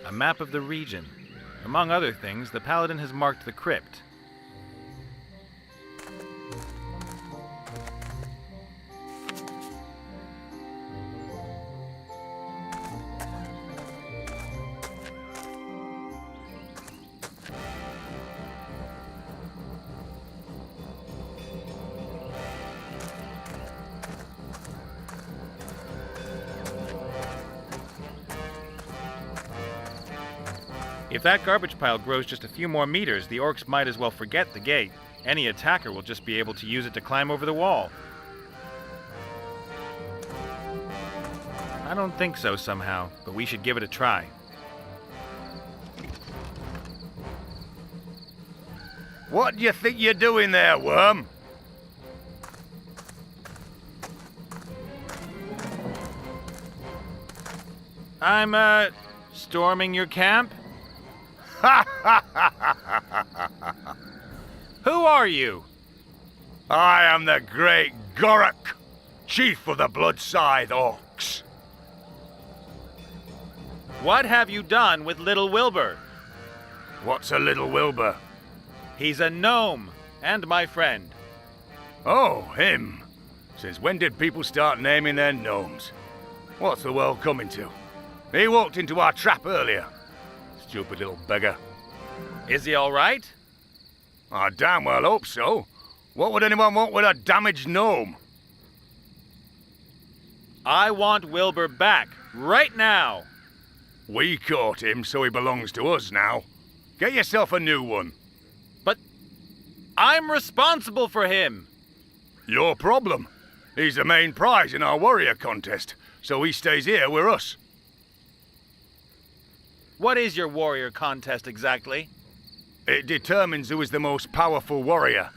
A map of the region. Among other things, the paladin has marked the crypt. If that garbage pile grows just a few more meters, the orcs might as well forget the gate. Any attacker will just be able to use it to climb over the wall. I don't think so somehow, but we should give it a try. What do you think you're doing there, worm? I'm, storming your camp? Who are you? I am the great Gorok, chief of the Blood Scythe Orcs. What have you done with little Wilbur? What's a little Wilbur? He's a gnome, and my friend. Oh, him. Since when did people start naming their gnomes? What's the world coming to? He walked into our trap earlier. Stupid little beggar. Is he all right? I damn well hope so. What would anyone want with a damaged gnome? I want Wilbur back, right now. We caught him, so he belongs to us now. Get yourself a new one. But I'm responsible for him. Your problem. He's the main prize in our warrior contest, so he stays here with us. What is your warrior contest exactly? It determines who is the most powerful warrior.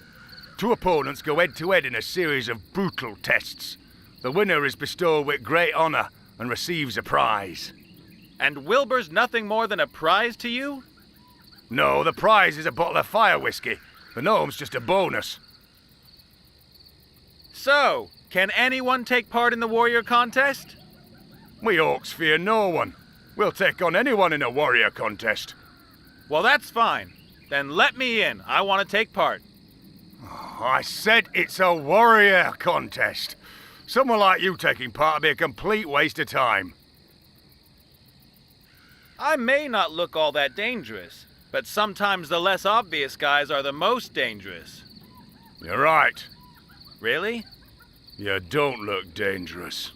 Two opponents go head-to-head in a series of brutal tests. The winner is bestowed with great honor and receives a prize. And Wilbur's nothing more than a prize to you? No, the prize is a bottle of fire whiskey. The gnome's just a bonus. So, can anyone take part in the warrior contest? We orcs fear no one. We'll take on anyone in a warrior contest. Well, that's fine. Then let me in. I want to take part. I said it's a warrior contest. Someone like you taking part would be a complete waste of time. I may not look all that dangerous, but sometimes the less obvious guys are the most dangerous. You're right. Really? You don't look dangerous.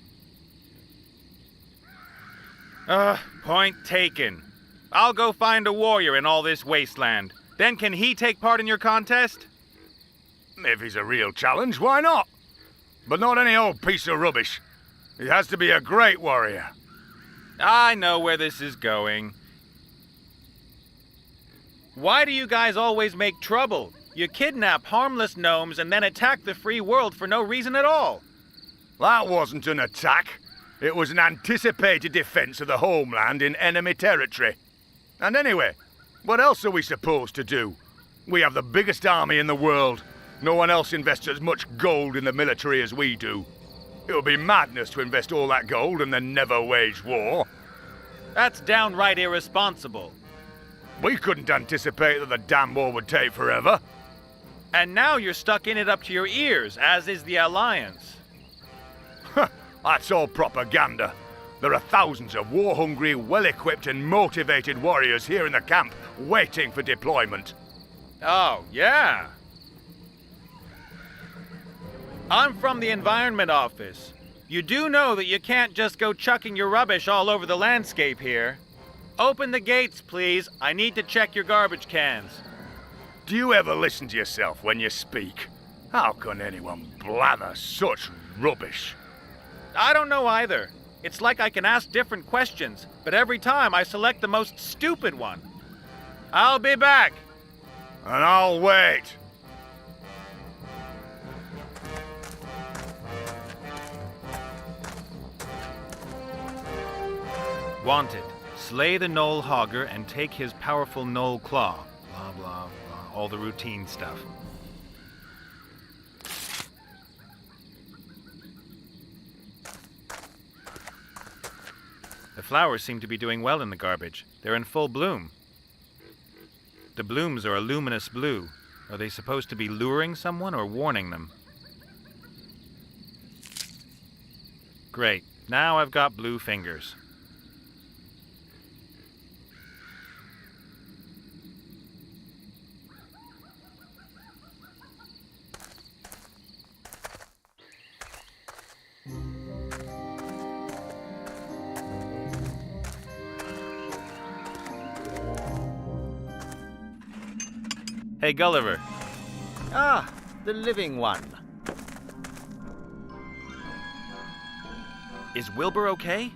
Point taken. I'll go find a warrior in all this wasteland. Then can he take part in your contest? If he's a real challenge, why not? But not any old piece of rubbish. He has to be a great warrior. I know where this is going. Why do you guys always make trouble? You kidnap harmless gnomes and then attack the free world for no reason at all. That wasn't an attack. It was an anticipated defense of the homeland in enemy territory. And anyway, what else are we supposed to do? We have the biggest army in the world. No one else invests as much gold in the military as we do. It would be madness to invest all that gold and then never wage war. That's downright irresponsible. We couldn't anticipate that the damn war would take forever. And now you're stuck in it up to your ears, as is the Alliance. That's all propaganda. There are thousands of war-hungry, well-equipped and motivated warriors here in the camp, waiting for deployment. Oh, yeah. I'm from the Environment Office. You do know that you can't just go chucking your rubbish all over the landscape here. Open the gates, please. I need to check your garbage cans. Do you ever listen to yourself when you speak? How can anyone blather such rubbish? I don't know either. It's like I can ask different questions, but every time I select the most stupid one. I'll be back. And I'll wait. Wanted. Slay the Knoll Hogger and take his powerful Knoll Claw. Blah, blah, blah. All the routine stuff. The flowers seem to be doing well in the garbage. They're in full bloom. The blooms are a luminous blue. Are they supposed to be luring someone or warning them? Great. Now I've got blue fingers. Hey, Gulliver. Ah, the living one. Is Wilbur okay?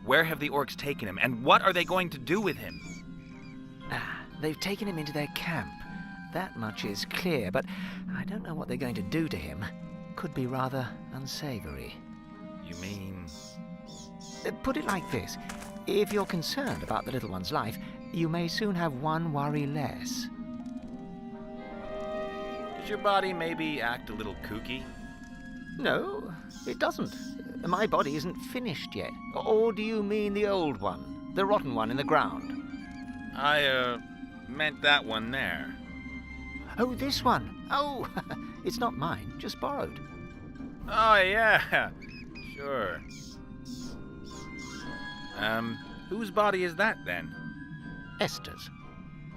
Where have the orcs taken him, and what are they going to do with him? They've taken him into their camp. That much is clear, but I don't know what they're going to do to him. Could be rather unsavory. You mean... Put it like this. If you're concerned about the little one's life, you may soon have one worry less. Does your body maybe act a little kooky? No, it doesn't. My body isn't finished yet. Or do you mean the old one? The rotten one in the ground? I, meant that one there. Oh, this one. Oh, it's not mine, just borrowed. Oh, yeah. Sure. Whose body is that, then? Esther's.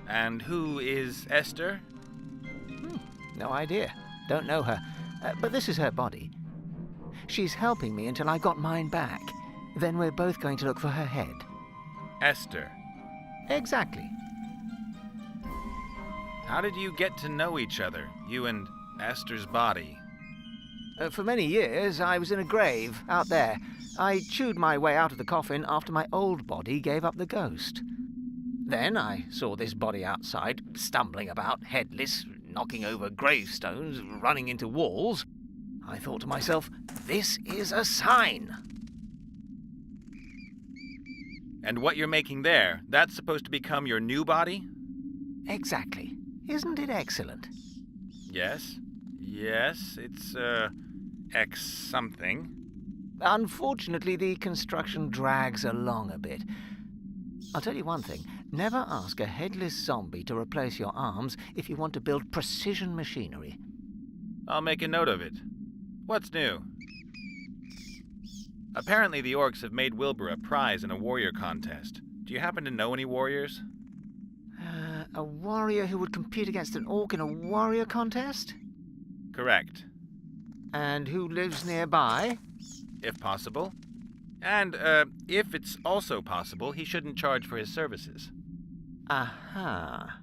And who is Esther? No idea. Don't know her. But this is her body. She's helping me until I got mine back. Then we're both going to look for her head. Esther. Exactly. How did you get to know each other, you and Esther's body? For many years, I was in a grave out there. I chewed my way out of the coffin after my old body gave up the ghost. Then I saw this body outside, stumbling about, headless, knocking over gravestones, running into walls. I thought to myself, this is a sign. And what you're making there, that's supposed to become your new body? Exactly. Isn't it excellent? Yes. Yes, it's, X something. Unfortunately, the construction drags along a bit. I'll tell you one thing. Never ask a headless zombie to replace your arms if you want to build precision machinery. I'll make a note of it. What's new? Apparently the orcs have made Wilbur a prize in a warrior contest. Do you happen to know any warriors? A warrior who would compete against an orc in a warrior contest? Correct. And who lives nearby? If possible. And, if it's also possible, he shouldn't charge for his services. Aha.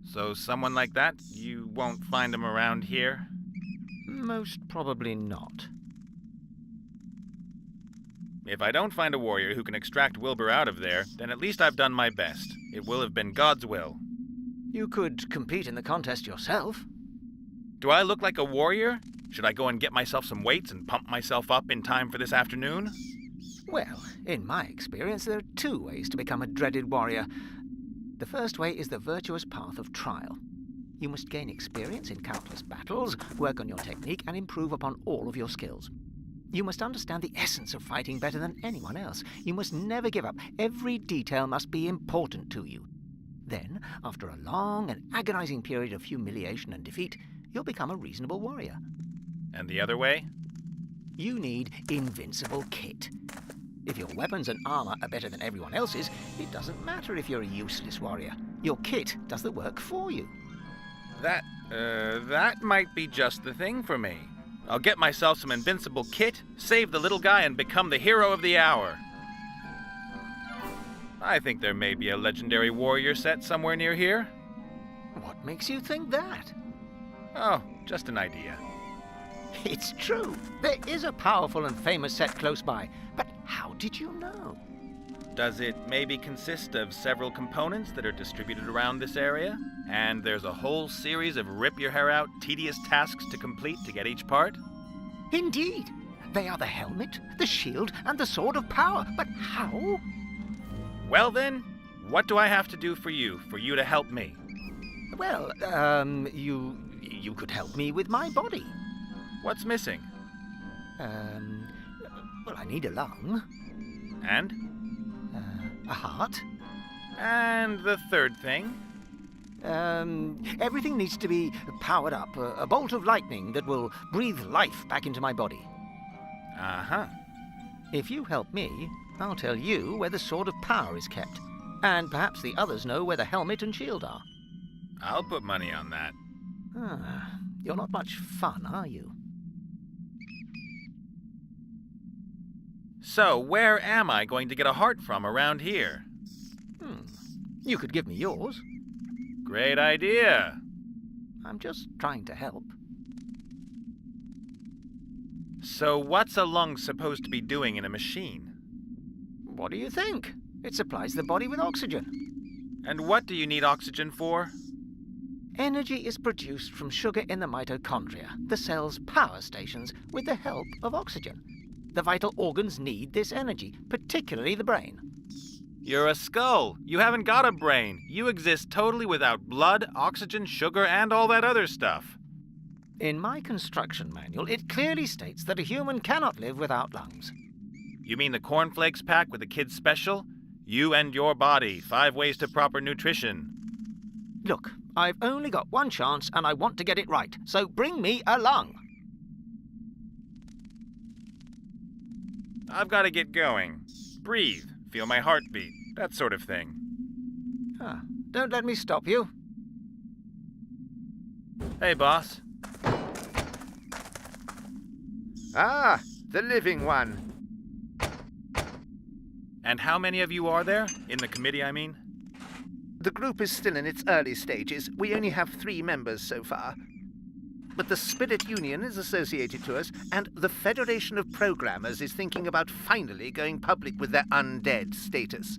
So someone like that, you won't find him around here? Most probably not. If I don't find a warrior who can extract Wilbur out of there, then at least I've done my best. It will have been God's will. You could compete in the contest yourself. Do I look like a warrior? Should I go and get myself some weights and pump myself up in time for this afternoon? Well, in my experience, there are two ways to become a dreaded warrior. The first way is the virtuous path of trial. You must gain experience in countless battles, work on your technique, and improve upon all of your skills. You must understand the essence of fighting better than anyone else. You must never give up. Every detail must be important to you. Then, after a long and agonizing period of humiliation and defeat, you'll become a reasonable warrior. And the other way? You need invincible kit. If your weapons and armor are better than everyone else's, it doesn't matter if you're a useless warrior. Your kit does the work for you. That might be just the thing for me. I'll get myself some invincible kit, save the little guy, and become the hero of the hour. I think there may be a legendary warrior set somewhere near here. What makes you think that? Oh, just an idea. It's true. There is a powerful and famous set close by. But how did you know? Does it maybe consist of several components that are distributed around this area? And there's a whole series of rip-your-hair-out, tedious tasks to complete to get each part? Indeed. They are the helmet, the shield, and the sword of power. But how? Well then, what do I have to do for you to help me? Well, you could help me with my body. What's missing? Well, I need a lung, And? a heart. And the third thing? Everything needs to be powered up. A bolt of lightning that will breathe life back into my body. Uh-huh. If you help me, I'll tell you where the sword of power is kept. And perhaps the others know where the helmet and shield are. I'll put money on that. You're not much fun, are you? So, where am I going to get a heart from around here? You could give me yours. Great idea. I'm just trying to help. So, what's a lung supposed to be doing in a machine? What do you think? It supplies the body with oxygen. And what do you need oxygen for? Energy is produced from sugar in the mitochondria, the cell's power stations, with the help of oxygen. The vital organs need this energy, particularly the brain. You're a skull. You haven't got a brain. You exist totally without blood, oxygen, sugar, and all that other stuff. In my construction manual, it clearly states that a human cannot live without lungs. You mean the cornflakes pack with the kids' special? You and your body, 5 ways to proper nutrition. Look, I've only got one chance and I want to get it right, so bring me a lung. I've got to get going. Breathe, feel my heartbeat, that sort of thing. Don't let me stop you. Hey, boss. Ah, the living one. And how many of you are there? In the committee, I mean? The group is still in its early stages. We only have 3 members so far. But the Spirit Union is associated to us, and the Federation of Programmers is thinking about finally going public with their undead status.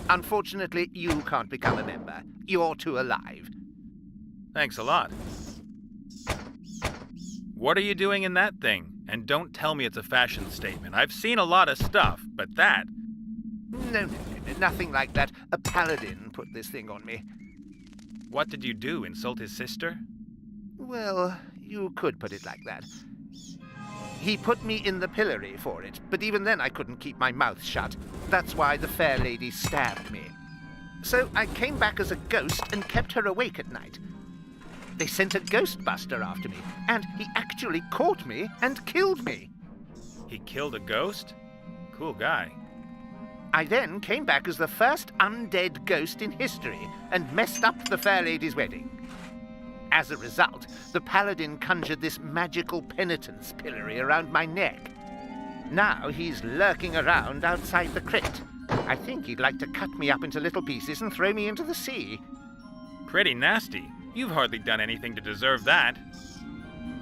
Unfortunately, you can't become a member. You're too alive. Thanks a lot. What are you doing in that thing? And don't tell me it's a fashion statement. I've seen a lot of stuff, but that... No, nothing like that. A paladin put this thing on me. What did you do, insult his sister? Well, you could put it like that. He put me in the pillory for it, but even then I couldn't keep my mouth shut. That's why the fair lady stabbed me. So I came back as a ghost and kept her awake at night. They sent a ghostbuster after me, and he actually caught me and killed me. He killed a ghost? Cool guy. I then came back as the first undead ghost in history and messed up the fair lady's wedding. As a result, the paladin conjured this magical penitence pillory around my neck. Now he's lurking around outside the crypt. I think he'd like to cut me up into little pieces and throw me into the sea. Pretty nasty. You've hardly done anything to deserve that.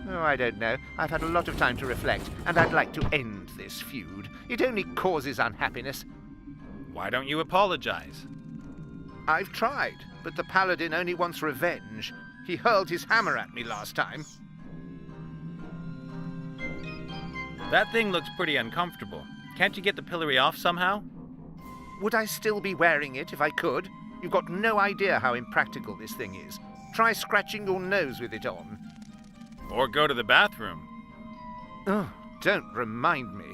Oh, I don't know. I've had a lot of time to reflect, and I'd like to end this feud. It only causes unhappiness. Why don't you apologize? I've tried, but the paladin only wants revenge. He hurled his hammer at me last time. That thing looks pretty uncomfortable. Can't you get the pillory off somehow? Would I still be wearing it if I could? You've got no idea how impractical this thing is. Try scratching your nose with it on. Or go to the bathroom. Oh, don't remind me.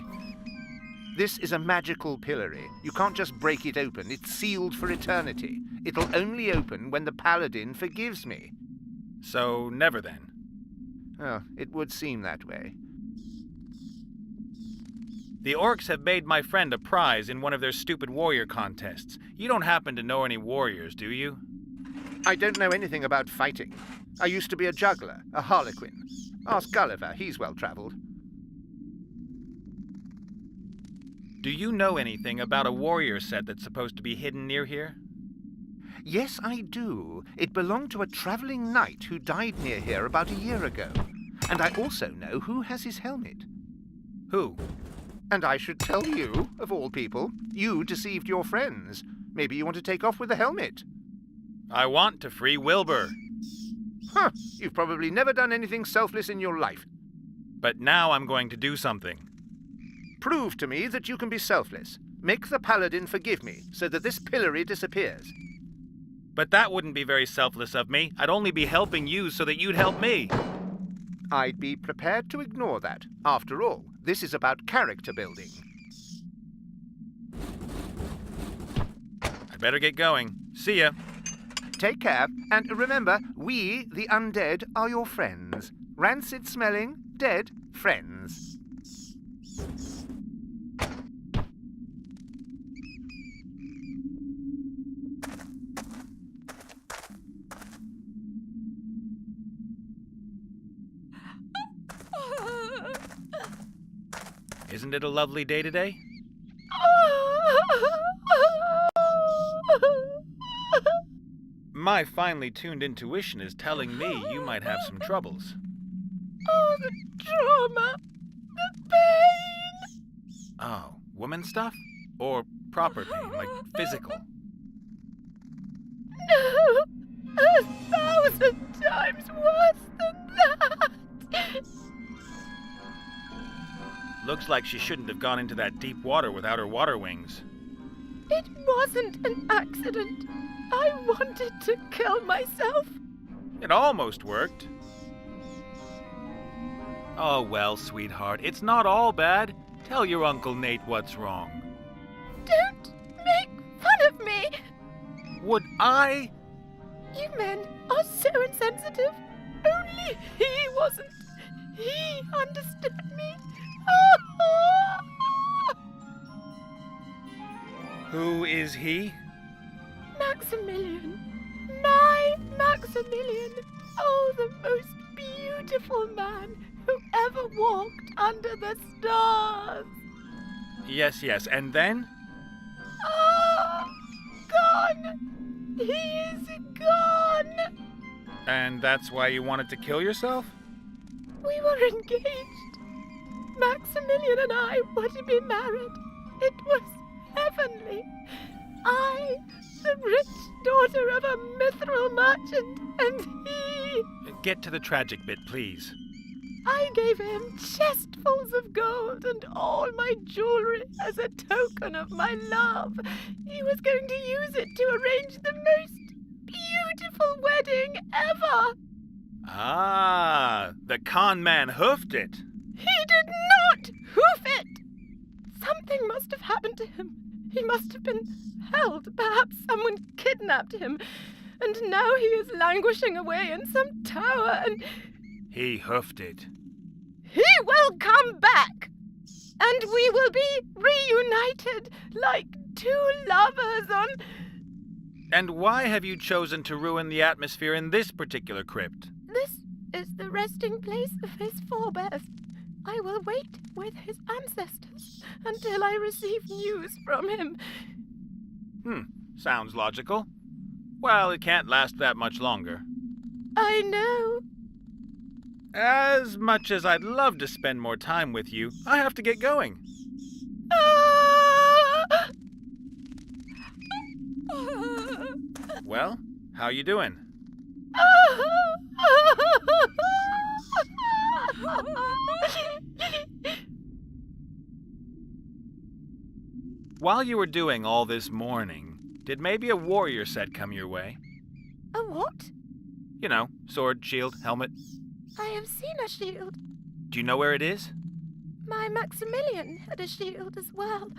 This is a magical pillory. You can't just break it open. It's sealed for eternity. It'll only open when the paladin forgives me. So, never then. Oh, it would seem that way. The orcs have made my friend a prize in one of their stupid warrior contests. You don't happen to know any warriors, do you? I don't know anything about fighting. I used to be a juggler, a harlequin. Ask Gulliver, he's well-traveled. Do you know anything about a warrior set that's supposed to be hidden near here? Yes, I do. It belonged to a traveling knight who died near here about a year ago. And I also know who has his helmet. Who? And I should tell you, of all people. You deceived your friends. Maybe you want to take off with the helmet. I want to free Wilbur. Huh, you've probably never done anything selfless in your life. But now I'm going to do something. Prove to me that you can be selfless. Make the paladin forgive me, so that this pillory disappears. But that wouldn't be very selfless of me. I'd only be helping you so that you'd help me. I'd be prepared to ignore that. After all, this is about character building. I better get going. See ya. Take care, and remember, we, the undead, are your friends. Rancid-smelling, dead friends. Isn't it a lovely day today? My finely tuned intuition is telling me you might have some troubles. Oh, the trauma! The pain! Oh, woman stuff? Or proper pain, like physical? No! 1,000 times worse than that! Looks like she shouldn't have gone into that deep water without her water wings. It wasn't an accident. I wanted to kill myself. It almost worked. Oh well, sweetheart, it's not all bad. Tell your Uncle Nate what's wrong. Don't make fun of me! Would I? You men are so insensitive. Only he wasn't. He understood me. Who is he? Maximilian. My Maximilian. Oh, the most beautiful man who ever walked under the stars. Yes, and then? Ah, gone. He is gone. And that's why you wanted to kill yourself? We were engaged. Maximilian and I were to be married. It was heavenly. I, the rich daughter of a mithril merchant, and he... Get to the tragic bit, please. I gave him chestfuls of gold and all my jewelry as a token of my love. He was going to use it to arrange the most beautiful wedding ever. Ah, the con man hoofed it. He did not hoof it! Something must have happened to him. He must have been held. Perhaps someone kidnapped him. And now he is languishing away in some tower and... He hoofed it. He will come back! And we will be reunited like two lovers on... And why have you chosen to ruin the atmosphere in this particular crypt? This is the resting place of his forebears. I will wait with his ancestors until I receive news from him. Sounds logical. Well, it can't last that much longer. I know. As much as I'd love to spend more time with you, I have to get going. Well, how you doing? While you were doing all this mourning, did maybe a warrior set come your way? A what? You know, sword, shield, helmet. I have seen a shield. Do you know where it is? My Maximilian had a shield as well.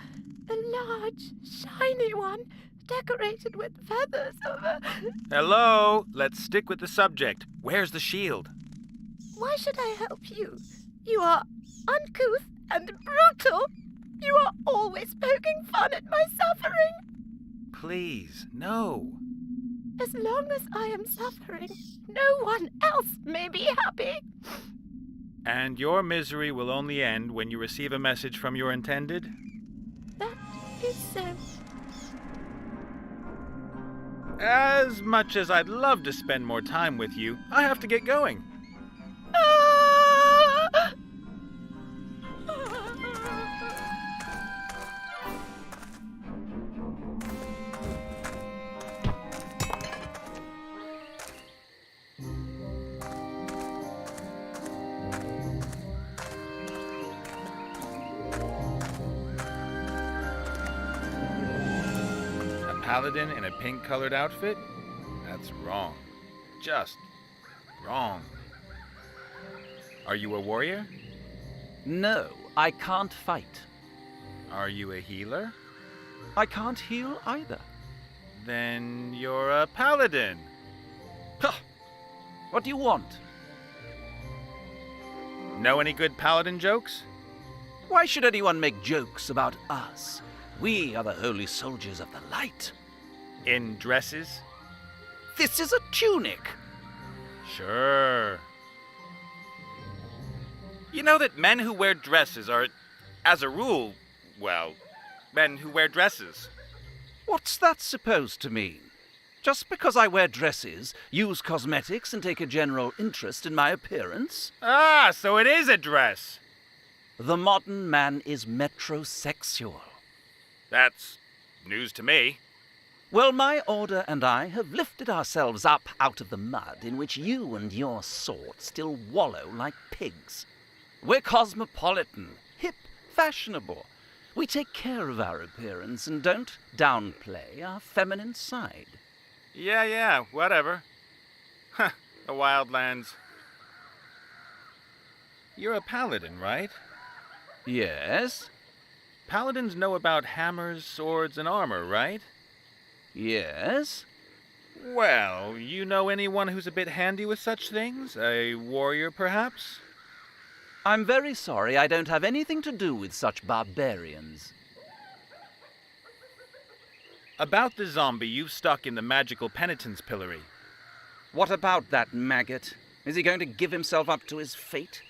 A large, shiny one, decorated with feathers of a... Hello? Let's stick with the subject. Where's the shield? Why should I help you? You are uncouth and brutal. You are always poking fun at my suffering. Please, no. As long as I am suffering, no one else may be happy. And your misery will only end when you receive a message from your intended? That is so. As much as I'd love to spend more time with you, I have to get going. Ah! paladin in a pink-colored outfit? That's wrong. Just wrong. Are you a warrior? No, I can't fight. Are you a healer? I can't heal either. Then you're a paladin. Huh. What do you want? Know any good paladin jokes? Why should anyone make jokes about us? We are the holy soldiers of the light. In dresses? This is a tunic. Sure. You know that men who wear dresses are, as a rule, well, men who wear dresses. What's that supposed to mean? Just because I wear dresses, use cosmetics, and take a general interest in my appearance? Ah, so it is a dress. The modern man is metrosexual. That's news to me. Well, my order and I have lifted ourselves up out of the mud in which you and your sort still wallow like pigs. We're cosmopolitan, hip, fashionable. We take care of our appearance and don't downplay our feminine side. Yeah, whatever. Huh, the wildlands. You're a paladin, right? Yes? Paladins know about hammers, swords, and armor, right? Yes? Well, you know anyone who's a bit handy with such things? A warrior, perhaps? I'm very sorry I don't have anything to do with such barbarians. About the zombie you've stuck in the magical penitence pillory. What about that maggot? Is he going to give himself up to his fate?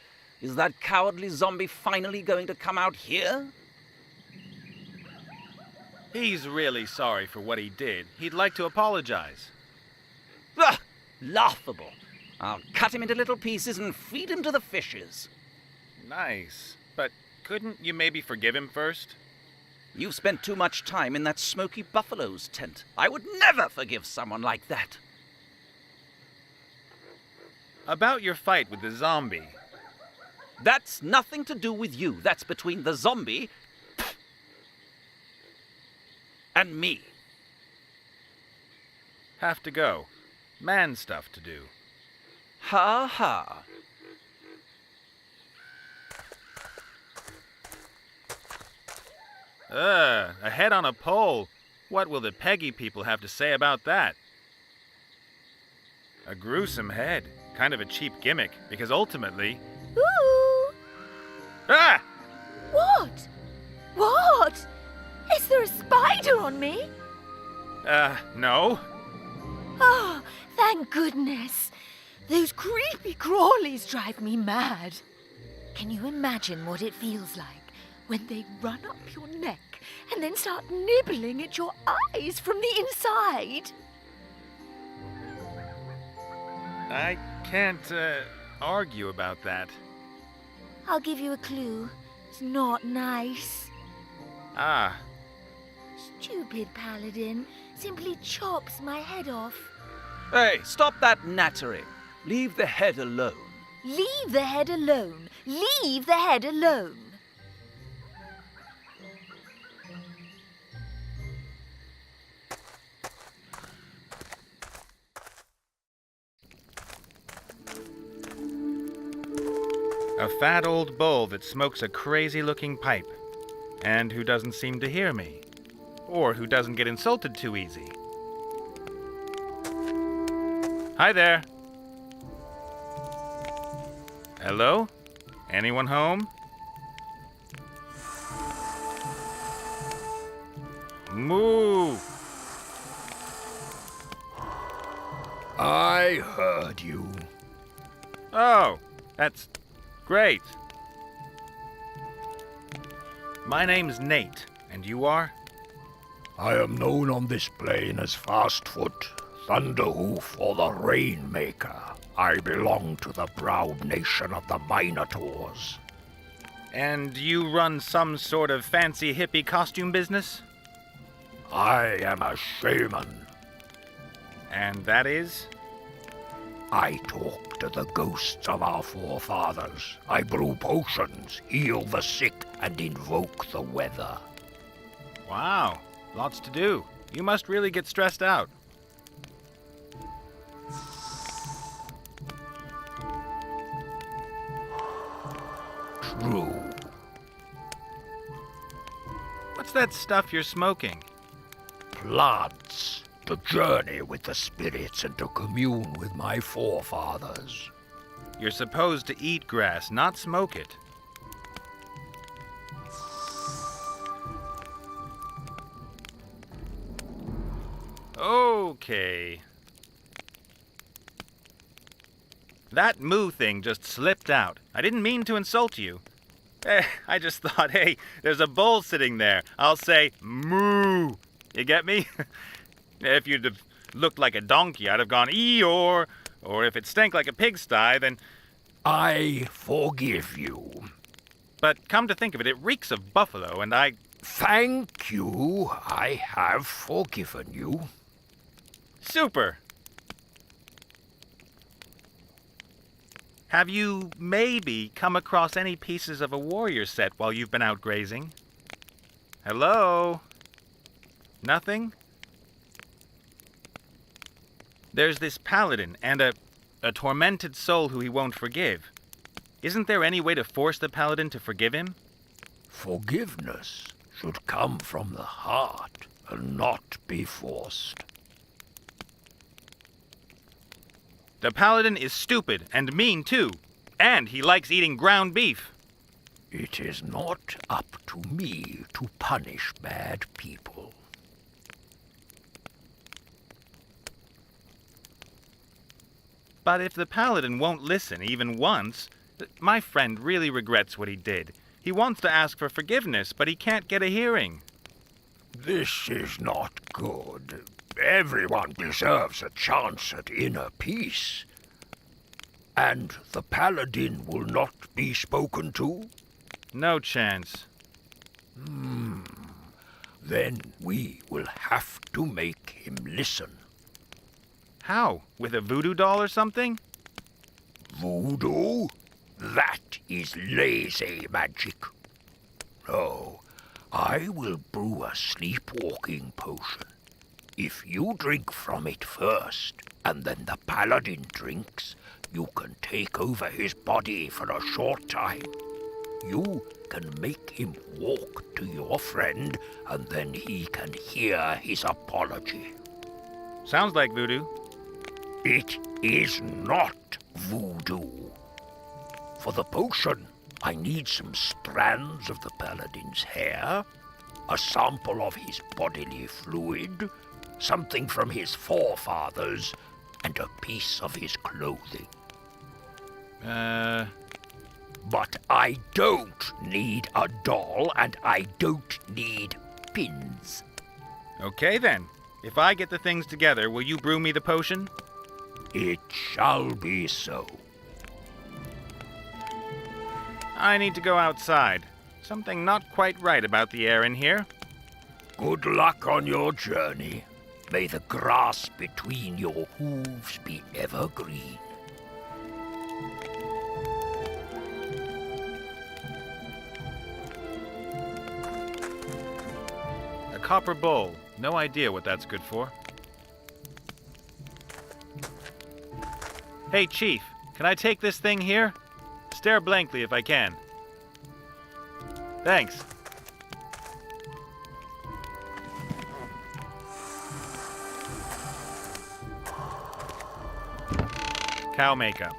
Is that cowardly zombie finally going to come out here? He's really sorry for what he did. He'd like to apologize. Ah, laughable. I'll cut him into little pieces and feed him to the fishes. Nice. But couldn't you maybe forgive him first? You've spent too much time in that smoky buffalo's tent. I would never forgive someone like that. About your fight with the zombie. That's nothing to do with you. That's between the zombie and me. Have to go. Man stuff to do. Ha ha. A head on a pole. What will the Peggy people have to say about that? A gruesome head. Kind of a cheap gimmick, because ultimately... Ooh! Ah! What? What? Is there a spider on me? No. Oh, thank goodness. Those creepy crawlies drive me mad. Can you imagine what it feels like when they run up your neck and then start nibbling at your eyes from the inside? I can't, argue about that. I'll give you a clue. It's not nice. Ah, Stupid paladin simply chops my head off. Hey, stop that nattering. Leave the head alone. Leave the head alone. Leave the head alone. a fat old bull that smokes a crazy-looking pipe, and who doesn't seem to hear me, or who doesn't get insulted too easy. Hi there. Hello? Anyone home? Moo! I heard you. Oh, that's great. My name's Nate, and you are? I am known on this plane as Fastfoot, Thunderhoof, or the Rainmaker. I belong to the proud nation of the Minotaurs. And you run some sort of fancy hippie costume business? I am a shaman. And that is? I talk to the ghosts of our forefathers. I brew potions, heal the sick, and invoke the weather. Wow, lots to do. You must really get stressed out. True. What's that stuff you're smoking? Plants. To journey with the spirits and to commune with my forefathers. You're supposed to eat grass, not smoke it. Okay. That moo thing just slipped out. I didn't mean to insult you. I just thought, hey, there's a bull sitting there. I'll say moo. You get me? If you'd have looked like a donkey, I'd have gone Eeyore. Or if it stank like a pigsty, then... I forgive you. But come to think of it, it reeks of buffalo, and I... Thank you. I have forgiven you. Super! Have you maybe come across any pieces of a warrior set while you've been out grazing? Hello? Nothing? There's this paladin and a tormented soul who he won't forgive. Isn't there any way to force the paladin to forgive him? Forgiveness should come from the heart and not be forced. The paladin is stupid and mean too, and he likes eating ground beef. It is not up to me to punish bad people. But if the paladin won't listen even once, my friend really regrets what he did. He wants to ask for forgiveness, but he can't get a hearing. This is not good. Everyone deserves a chance at inner peace. And the paladin will not be spoken to? No chance. Then we will have to make him listen. How? With a voodoo doll or something? Voodoo? That is lazy magic. No, I will brew a sleepwalking potion. If you drink from it first, and then the paladin drinks, you can take over his body for a short time. You can make him walk to your friend, and then he can hear his apology. Sounds like voodoo. It is not voodoo. For the potion, I need some strands of the paladin's hair, a sample of his bodily fluid, something from his forefathers, and a piece of his clothing. But I don't need a doll, and I don't need pins. Okay then. If I get the things together, will you brew me the potion? It shall be so. I need to go outside. Something not quite right about the air in here. Good luck on your journey. May the grass between your hooves be evergreen. A copper bowl. No idea what that's good for. Hey, Chief, can I take this thing here? Stare blankly if I can. Thanks. Cow makeup.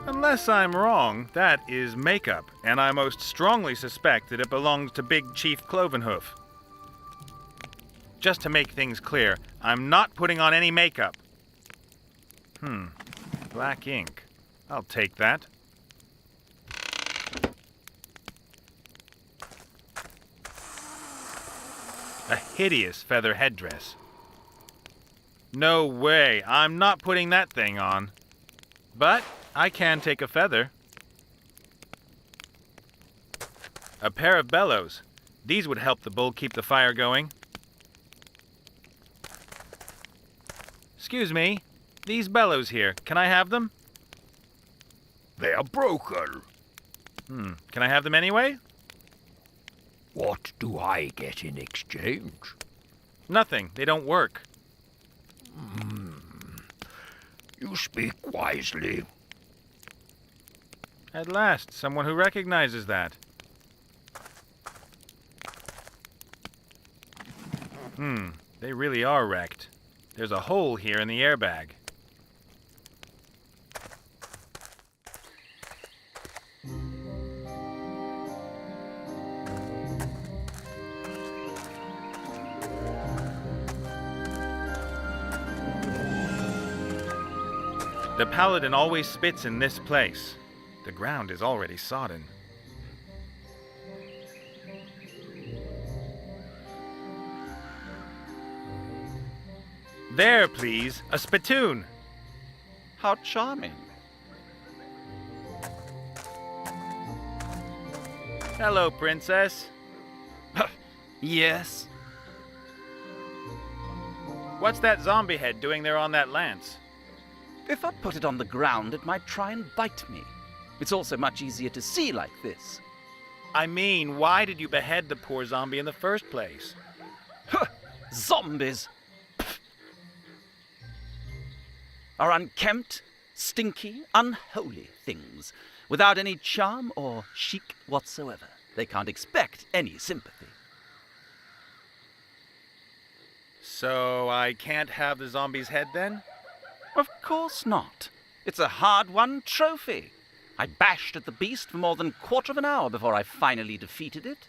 Unless I'm wrong, that is makeup, and I most strongly suspect that it belongs to Big Chief Clovenhoof. Just to make things clear, I'm not putting on any makeup. Black ink. I'll take that. A hideous feather headdress. No way, I'm not putting that thing on. But I can take a feather. A pair of bellows. These would help the bull keep the fire going. Excuse me, these bellows here, can I have them? They are broken. Can I have them anyway? What do I get in exchange? Nothing. They don't work. You speak wisely. At last, someone who recognizes that. They really are wrecked. There's a hole here in the airbag. The paladin always spits in this place. The ground is already sodden. There, please, a spittoon. How charming. Hello, princess. Yes? What's that zombie head doing there on that lance? If I put it on the ground, it might try and bite me. It's also much easier to see like this. I mean, why did you behead the poor zombie in the first place? Zombies are unkempt, stinky, unholy things, without any charm or chic whatsoever. They can't expect any sympathy. So I can't have the zombie's head then? Of course not. It's a hard-won trophy. I bashed at the beast for more than a quarter of an hour before I finally defeated it.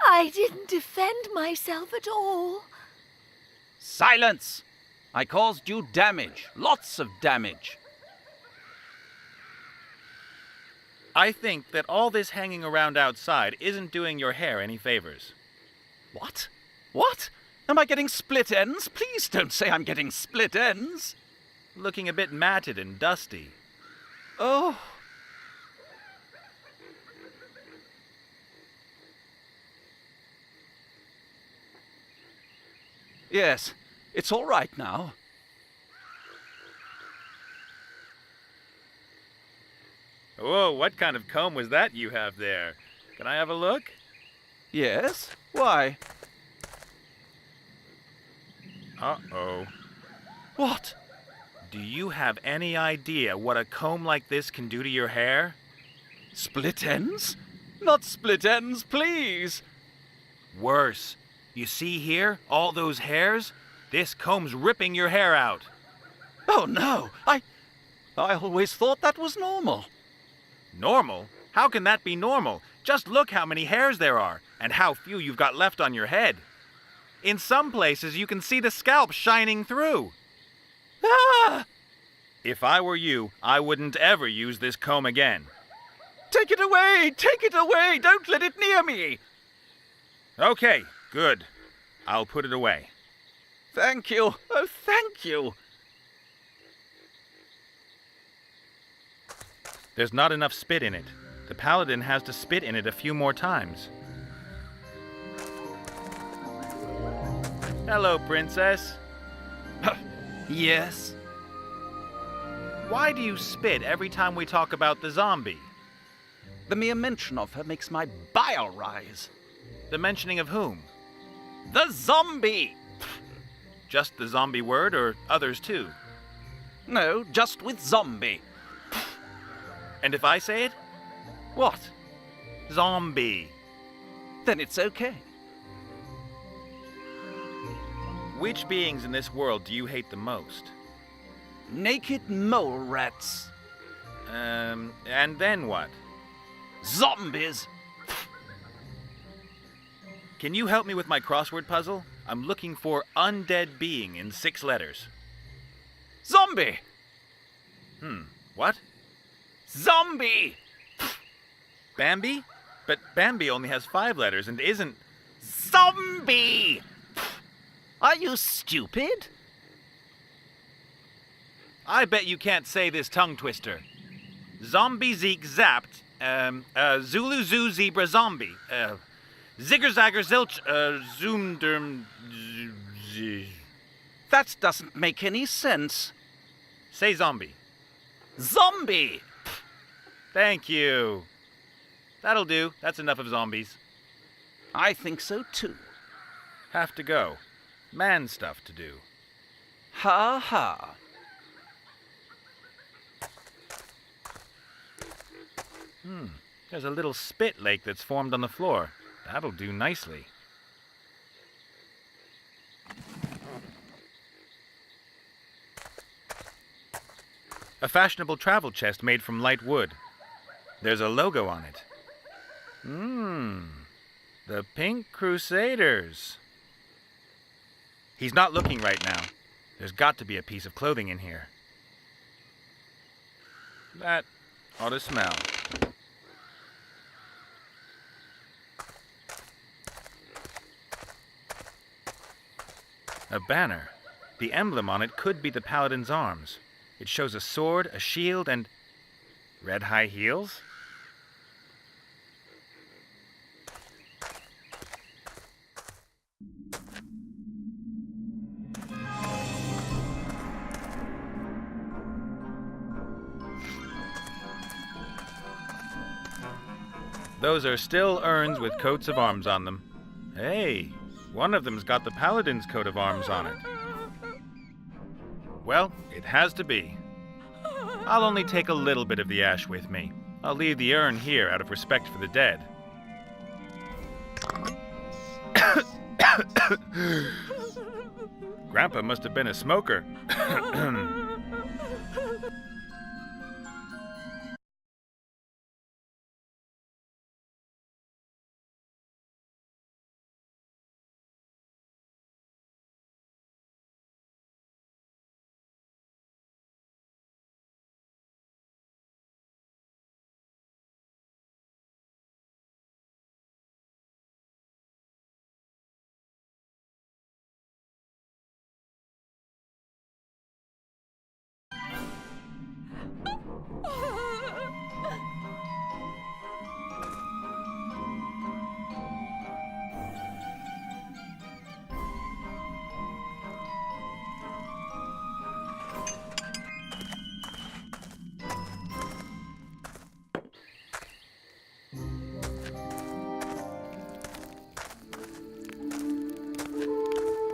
I didn't defend myself at all. Silence! I caused you damage. Lots of damage. I think that all this hanging around outside isn't doing your hair any favors. What? What? Am I getting split ends? Please don't say I'm getting split ends. Looking a bit matted and dusty. Oh. Yes, it's all right now. Whoa, what kind of comb was that you have there? Can I have a look? Yes? Why? Uh-oh. What? Do you have any idea what a comb like this can do to your hair? Split ends? Not split ends, please. Worse. You see here? All those hairs? This comb's ripping your hair out. Oh, no. I always thought that was normal. Normal? How can that be normal? Just look how many hairs there are, and how few you've got left on your head. In some places, you can see the scalp shining through. Ah! If I were you, I wouldn't ever use this comb again. Take it away! Take it away! Don't let it near me! Okay, good. I'll put it away. Thank you. Oh, thank you. There's not enough spit in it. The paladin has to spit in it a few more times. Hello, princess. Yes? Why do you spit every time we talk about the zombie? The mere mention of her makes my bile rise. The mentioning of whom? The zombie! Just the zombie word, or others too? No, just with zombie. And if I say it? What? Zombie. Then it's okay. Which beings in this world do you hate the most? Naked mole rats. And then what? Zombies! Can you help me with my crossword puzzle? I'm looking for undead being in 6 letters. Zombie! What? Zombie! Bambi? But Bambi only has 5 letters and isn't... Zombie! Are you stupid? I bet you can't say this tongue twister. Zombie Zeke Zapped, Zulu Zoo Zebra Zombie, Zigger Zagger Zilch, Zoom Derm... That doesn't make any sense. Say zombie. Zombie! Thank you. That'll do. That's enough of zombies. I think so too. Have to go. man stuff to do. Ha ha. There's a little spit lake that's formed on the floor. That'll do nicely. A fashionable travel chest made from light wood. There's a logo on it. The Pink Crusaders. He's not looking right now. There's got to be a piece of clothing in here. That ought to smell. A banner. The emblem on it could be the paladin's arms. It shows a sword, a shield, and red high heels? Those are still urns with coats of arms on them. Hey, one of them's got the paladin's coat of arms on it. Well, it has to be. I'll only take a little bit of the ash with me. I'll leave the urn here out of respect for the dead. Grandpa must have been a smoker.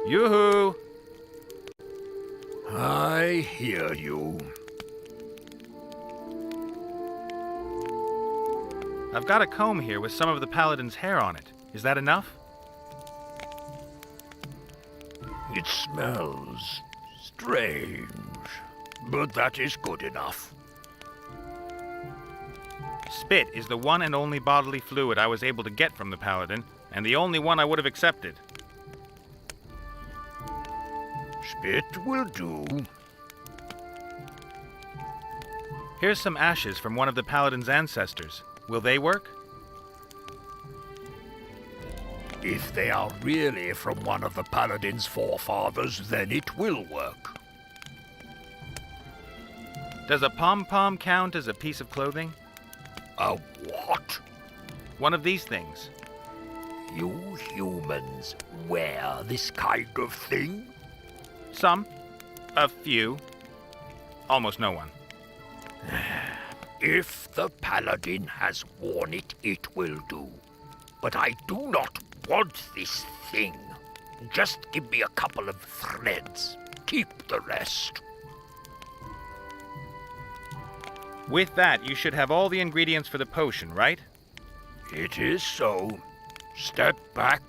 Yoo-hoo! I hear you. I've got a comb here with some of the paladin's hair on it. Is that enough? It smells strange, but that is good enough. Spit is the one and only bodily fluid I was able to get from the paladin, and the only one I would have accepted. Spit will do. Here's some ashes from one of the paladin's ancestors. Will they work? If they are really from one of the paladin's forefathers, then it will work. Does a pom-pom count as a piece of clothing? A what? One of these things. You humans wear this kind of thing? Some. A few. Almost no one. If the paladin has worn it, it will do. But I do not want this thing. Just give me a couple of threads. Keep the rest. With that, you should have all the ingredients for the potion, right? It is so. Step back.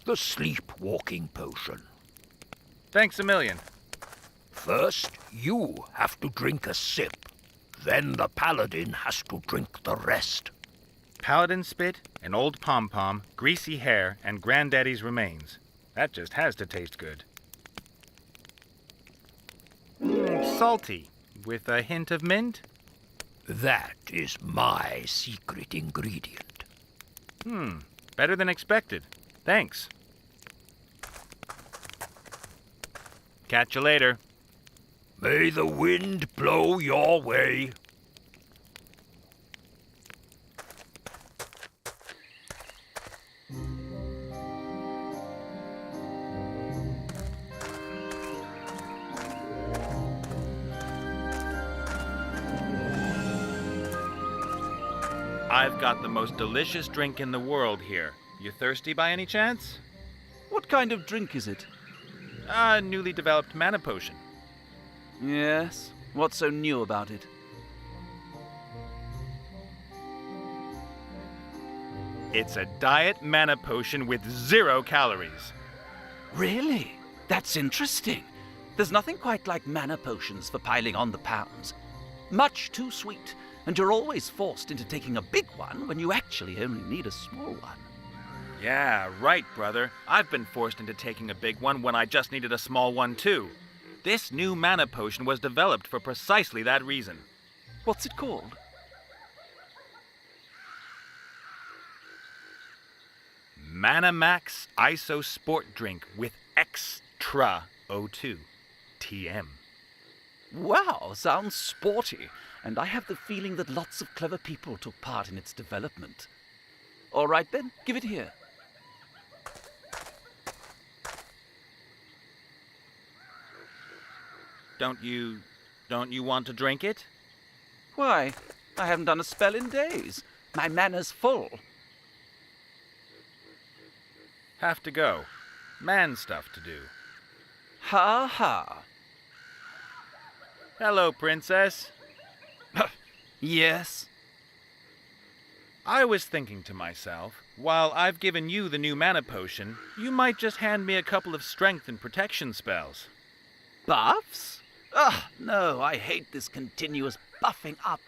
The sleepwalking potion. Thanks a million. First, you have to drink a sip. Then the paladin has to drink the rest. Paladin spit, an old pom-pom, greasy hair, and Granddaddy's remains. That just has to taste good. Salty, with a hint of mint? That is my secret ingredient. Better than expected. Thanks. Catch you later. May the wind blow your way. I've got the most delicious drink in the world here. You thirsty by any chance? What kind of drink is it? A newly developed mana potion. Yes. What's so new about it? It's a diet mana potion with 0 calories. Really? That's interesting. There's nothing quite like mana potions for piling on the pounds. Much too sweet, and you're always forced into taking a big one when you actually only need a small one. Yeah, right, brother. I've been forced into taking a big one when I just needed a small one, too. This new mana potion was developed for precisely that reason. What's it called? Mana Max ISO Sport Drink with Extra O2. TM. Wow, sounds sporty. And I have the feeling that lots of clever people took part in its development. All right then, give it here. Don't you want to drink it? Why? I haven't done a spell in days. My mana's full. Have to go. Man stuff to do. Ha ha. Hello, princess. Yes? I was thinking to myself, while I've given you the new mana potion, you might just hand me a couple of strength and protection spells. Buffs? No, I hate this continuous buffing up.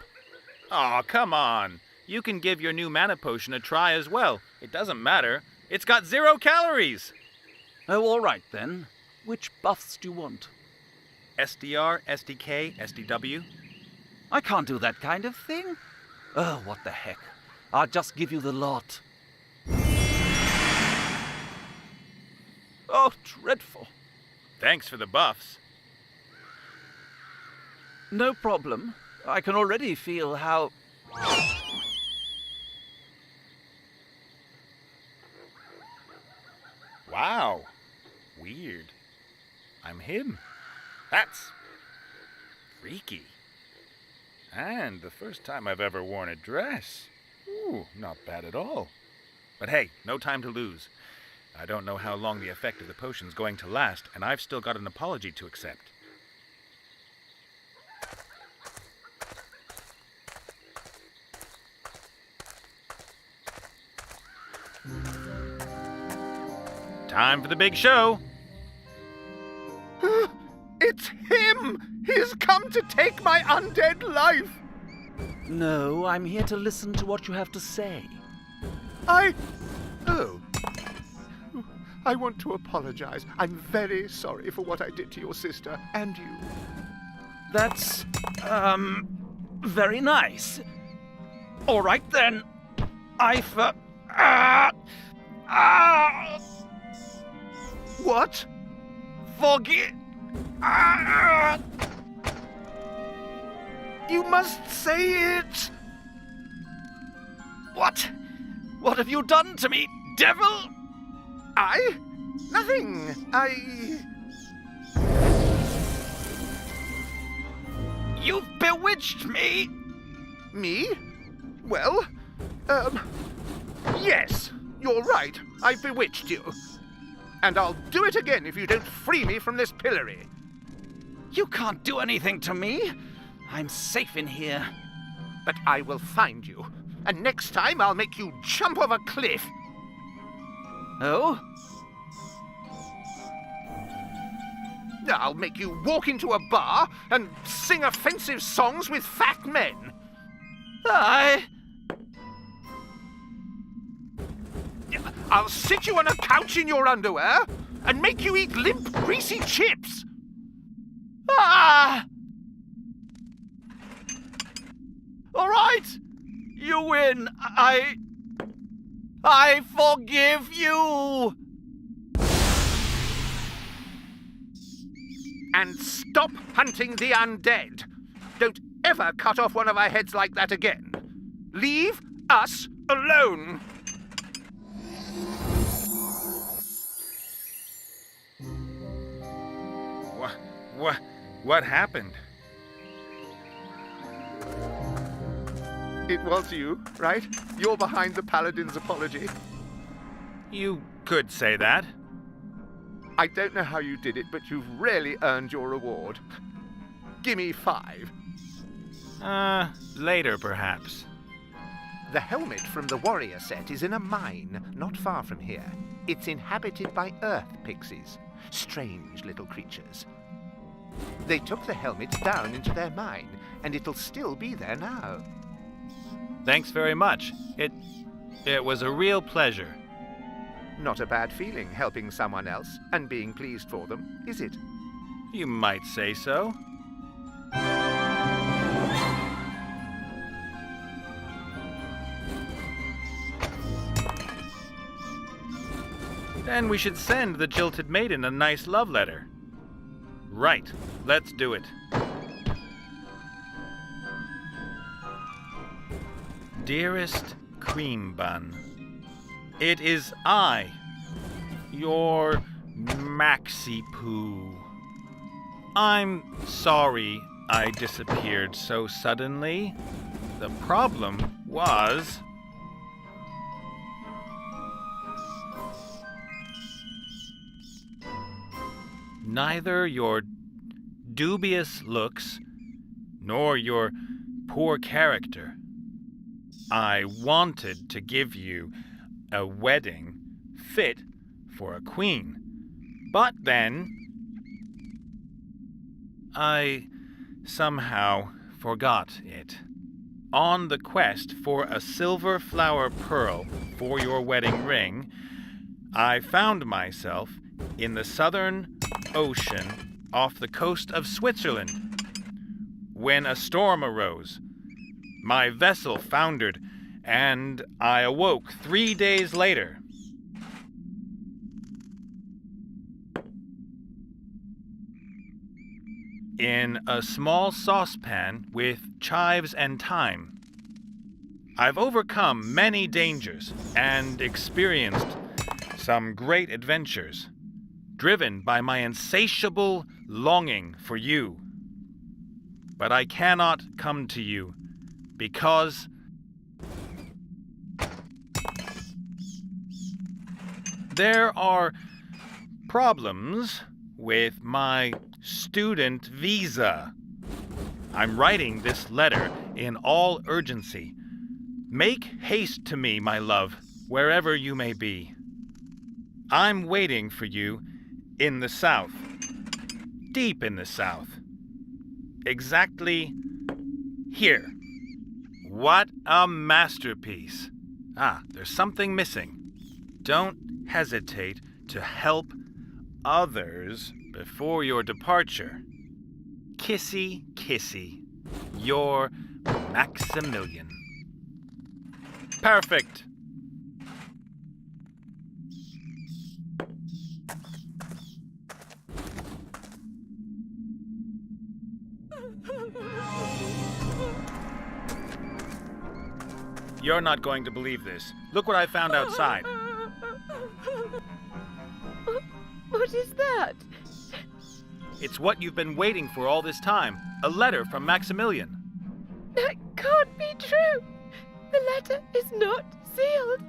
Aw, come on. You can give your new mana potion a try as well. It doesn't matter. It's got 0 calories. Oh, all right then. Which buffs do you want? SDR, SDK, SDW. I can't do that kind of thing. Oh, what the heck. I'll just give you the lot. Oh, dreadful. Thanks for the buffs. No problem. I can already feel how... Wow. Weird. I'm him. That's freaky. And the first time I've ever worn a dress. Ooh, not bad at all. But hey, no time to lose. I don't know how long the effect of the potion's going to last, and I've still got an apology to accept. Time for the big show. It's him! He's come to take my undead life! No, I'm here to listen to what you have to say. Oh. I want to apologize. I'm very sorry for what I did to your sister and you. That's, very nice. All right then. What? Forgive... You must say it! What? What have you done to me, devil? I? Nothing. You've bewitched me! Me? Well, yes, you're right. I've bewitched you. And I'll do it again if you don't free me from this pillory. You can't do anything to me. I'm safe in here. But I will find you. And next time I'll make you jump off a cliff. Oh? I'll make you walk into a bar and sing offensive songs with fat men. I'll sit you on a couch in your underwear and make you eat limp, greasy chips. All right. You win. I forgive you. And stop hunting the undead. Don't ever cut off one of our heads like that again. Leave us alone. What happened? It was you, right? You're behind the paladin's apology. You could say that. I don't know how you did it, but you've really earned your reward. Gimme 5. Later perhaps. The helmet from the warrior set is in a mine not far from here. It's inhabited by earth pixies, strange little creatures. They took the helmet down into their mine, and it'll still be there now. Thanks very much. It was a real pleasure. Not a bad feeling helping someone else and being pleased for them, is it? You might say so. Then we should send the jilted maiden a nice love letter. Right, let's do it. Dearest Cream Bun, it is I, your Maxi Poo. I'm sorry I disappeared so suddenly. The problem was... neither your dubious looks nor your poor character. I wanted to give you a wedding fit for a queen, but then I somehow forgot it. On the quest for a silver flower pearl for your wedding ring, I found myself in the southern ocean off the coast of Switzerland. When a storm arose, my vessel foundered, and I awoke 3 days later. In a small saucepan with chives and thyme. I've overcome many dangers and experienced some great adventures, driven by my insatiable longing for you. But I cannot come to you because there are problems with my student visa. I'm writing this letter in all urgency. Make haste to me, my love, wherever you may be. I'm waiting for you in the south, deep in the south, exactly here. What a masterpiece. There's something missing. Don't hesitate to help others before your departure. Kissy, kissy, your Maximilian. Perfect. You're not going to believe this. Look what I found outside. What is that? It's what you've been waiting for all this time. A letter from Maximilian. That can't be true. The letter is not sealed.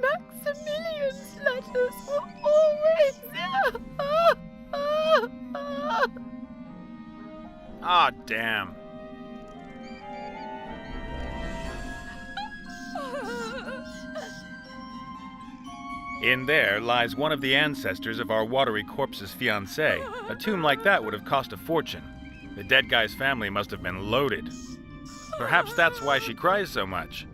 Maximilian's letters were always there. Ah, damn. In there lies one of the ancestors of our watery corpse's fiancé. A tomb like that would have cost a fortune. The dead guy's family must have been loaded. Perhaps that's why she cries so much.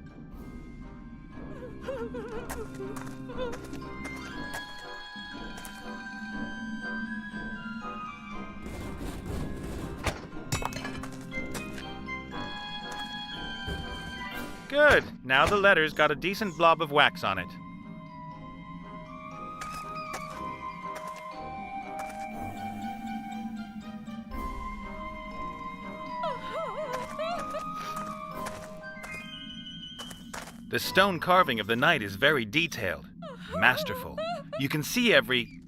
Good. Now the letter's got a decent blob of wax on it. The stone carving of the knight is very detailed, masterful. You can see every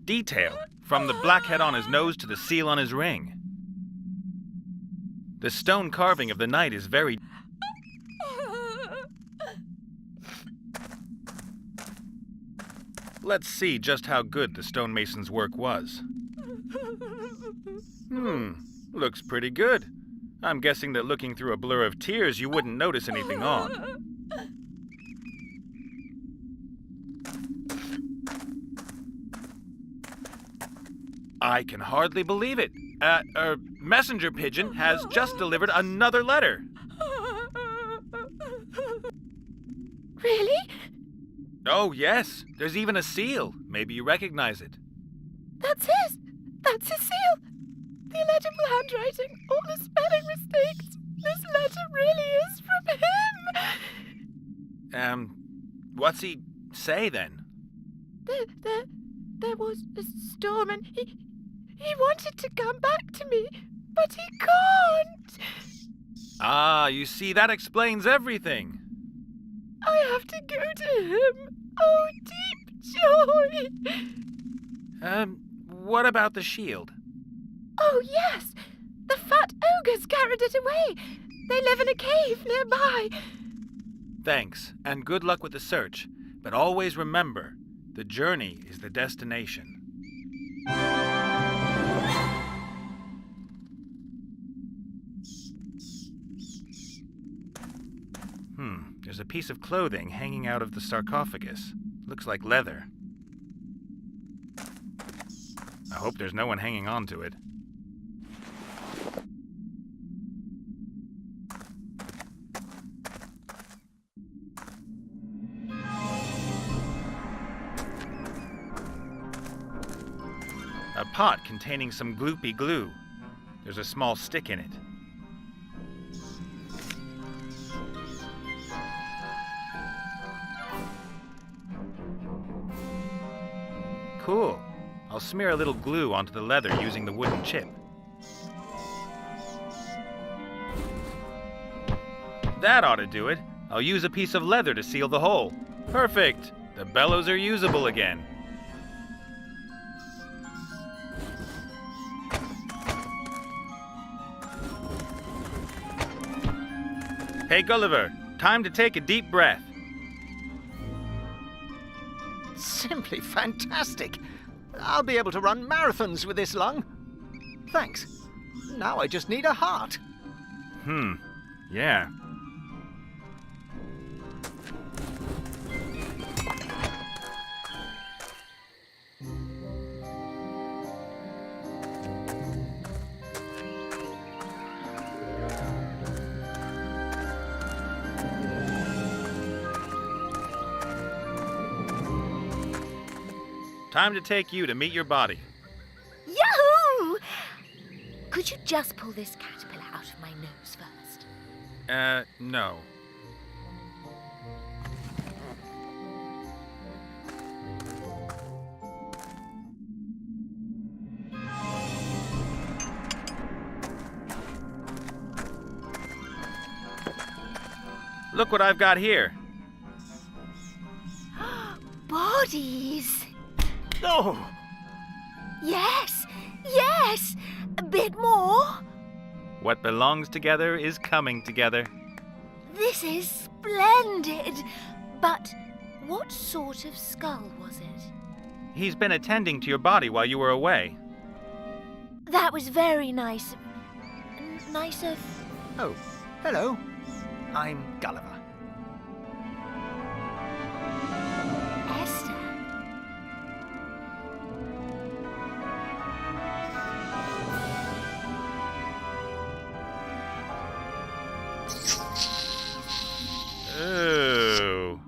detail, from the black head on his nose to the seal on his ring. The stone carving of the knight is very... Let's see just how good the stonemason's work was. Looks pretty good. I'm guessing that looking through a blur of tears, you wouldn't notice anything odd. I can hardly believe it. Messenger pigeon has just delivered another letter. Really? Oh, yes. There's even a seal. Maybe you recognize it. That's his! That's his seal! The illegible handwriting, all the spelling mistakes. This letter really is from him! What's he say then? There was a storm and he wanted to come back to me, but he can't! Ah, you see, that explains everything. I have to go to him. Oh, deep joy! What about the shield? Oh, yes! The fat ogres carried it away. They live in a cave nearby. Thanks, and good luck with the search. But always remember, the journey is the destination. There's a piece of clothing hanging out of the sarcophagus. Looks like leather. I hope there's no one hanging on to it. A pot containing some gloopy glue. There's a small stick in it. Cool. I'll smear a little glue onto the leather using the wooden chip. That ought to do it. I'll use a piece of leather to seal the hole. Perfect. The bellows are usable again. Hey, Gulliver, time to take a deep breath. Simply fantastic. I'll be able to run marathons with this lung. Thanks. Now I just need a heart. Yeah. Time to take you to meet your body. Yahoo! Could you just pull this caterpillar out of my nose first? No. Look what I've got here. Bodies! Oh! Yes! Yes! A bit more! What belongs together is coming together. This is splendid! But what sort of skull was it? He's been attending to your body while you were away. That was very nice. Nice of... Oh, hello. I'm Gulliver. Esther. Oh.